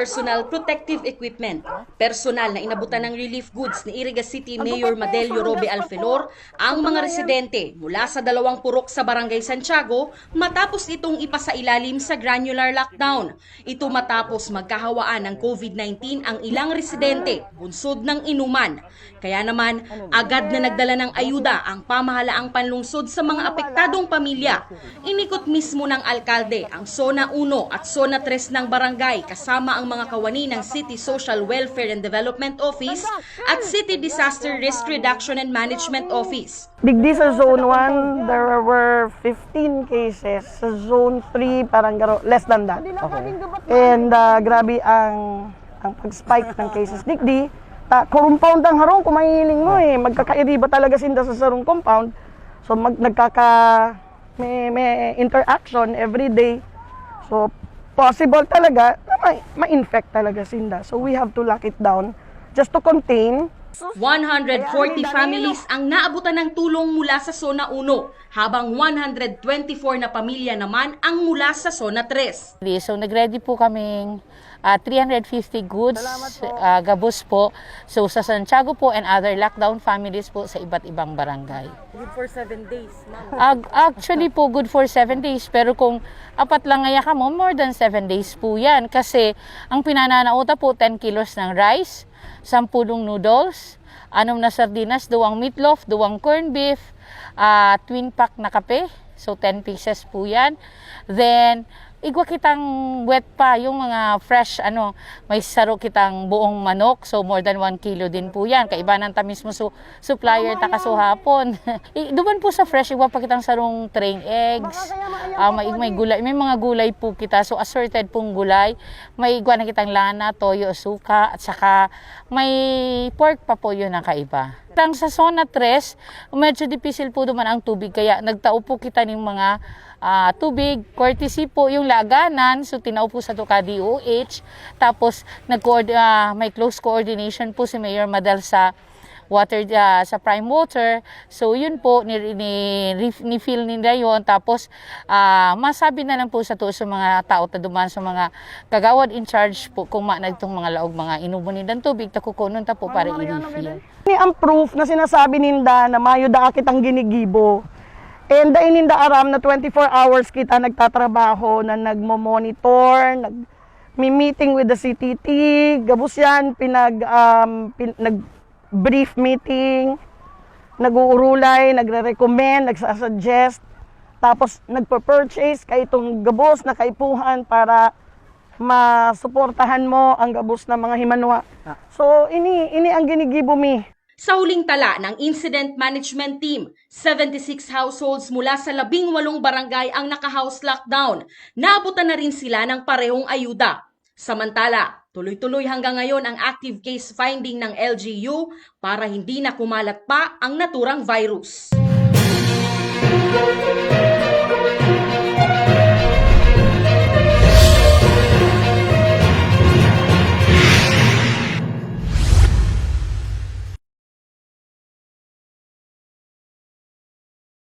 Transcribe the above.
personal protective equipment. Personal na inabutan ng relief goods ni Iriga City Mayor Madelio Robe Alfelor ang mga residente mula sa 2 purok sa Barangay Santiago matapos itong ipasailalim sa granular lockdown. Ito matapos magkahawaan ng COVID-19 ang ilang residente bunsod ng inuman. Kaya naman, agad na nagdala ng ayuda ang pamahalaang panlungsod sa mga apektadong pamilya. Inikot mismo ng alkalde ang Zona 1 at Zona 3 ng barangay kasama ang mga kawani ng City Social Welfare and Development Office at City Disaster Risk Reduction and Management Office. Digdi sa Zone 1, there were 15 cases. Sa Zone 3, parang less than that. Okay. And grabe ang pag-spike ng cases. Digdi, compound ang harong, kung mahihiling mo magkakairiba talaga sinda sa sarong compound. So may interaction every day. So possible talaga na ma-infect talaga sinda. So we have to lock it down just to contain. 140 families ang naabutan ng tulong mula sa Zona 1, habang 124 na pamilya naman ang mula sa Zona 3. So nag-ready po kaming 350 goods, gabos po. So sa Santiago po and other lockdown families po sa iba't ibang barangay. Good for 7 days, ma'am. Actually po, good for 7 days. Pero kung apat lang ngaya ka mo, more than 7 days po yan. Kasi ang pinananauta po, 10 kilos ng rice, 10 noodles, 6 na sardinas, 2 meatloaf, 2 corned beef, twin pack na kape. So 10 pieces po yan. Then, igwa kitang wet pa, yung mga fresh, may saro kitang buong manok. So, more than 1 kilo din po yan. Kaibanan ta mismo supplier ta kasuhapon. Doon po sa fresh, igwa pa kitang sarong train eggs. May gulay, may mga gulay po kita. So, assorted pong gulay. May igwa na kitang lana, toyo, suka, at saka may pork pa po yun ang kaiba. Sa Zona 3, medyo dipisil po naman ang tubig. Kaya nagtao po kita ng mga tubig, courtesy po yung laganan, so tinaupo sa to ka DOH, tapos may close coordination po si Mayor Madel sa water, sa Prime Water, so yun po, ni-fill nila yun, tapos masabi na lang po sa to sa mga tao ta duman sa mga kagawad in charge po kung nagtong mga laog mga inubunin ng tubig, takukunon ta po para i-refill. Ni ang proof na sinasabi ninda na mayo da kitang ginigibo. And in the aram na 24 hours kita nagtatrabaho na nagmo-monitor, nag-meeting with the CTT, gabos yan, nag-brief meeting, nag-uurulay, nagre-recommend, nagsasuggest, tapos nagpa-purchase kay itong gabos na kaipuhan para masuportahan mo ang gabos na mga himanwa. So, ini ang ginigibo mi. Sa huling tala ng Incident Management Team, 76 households mula sa 18 barangay ang naka-house lockdown. Naabutan na rin sila ng parehong ayuda. Samantala, tuloy-tuloy hanggang ngayon ang active case finding ng LGU para hindi na kumalat pa ang naturang virus.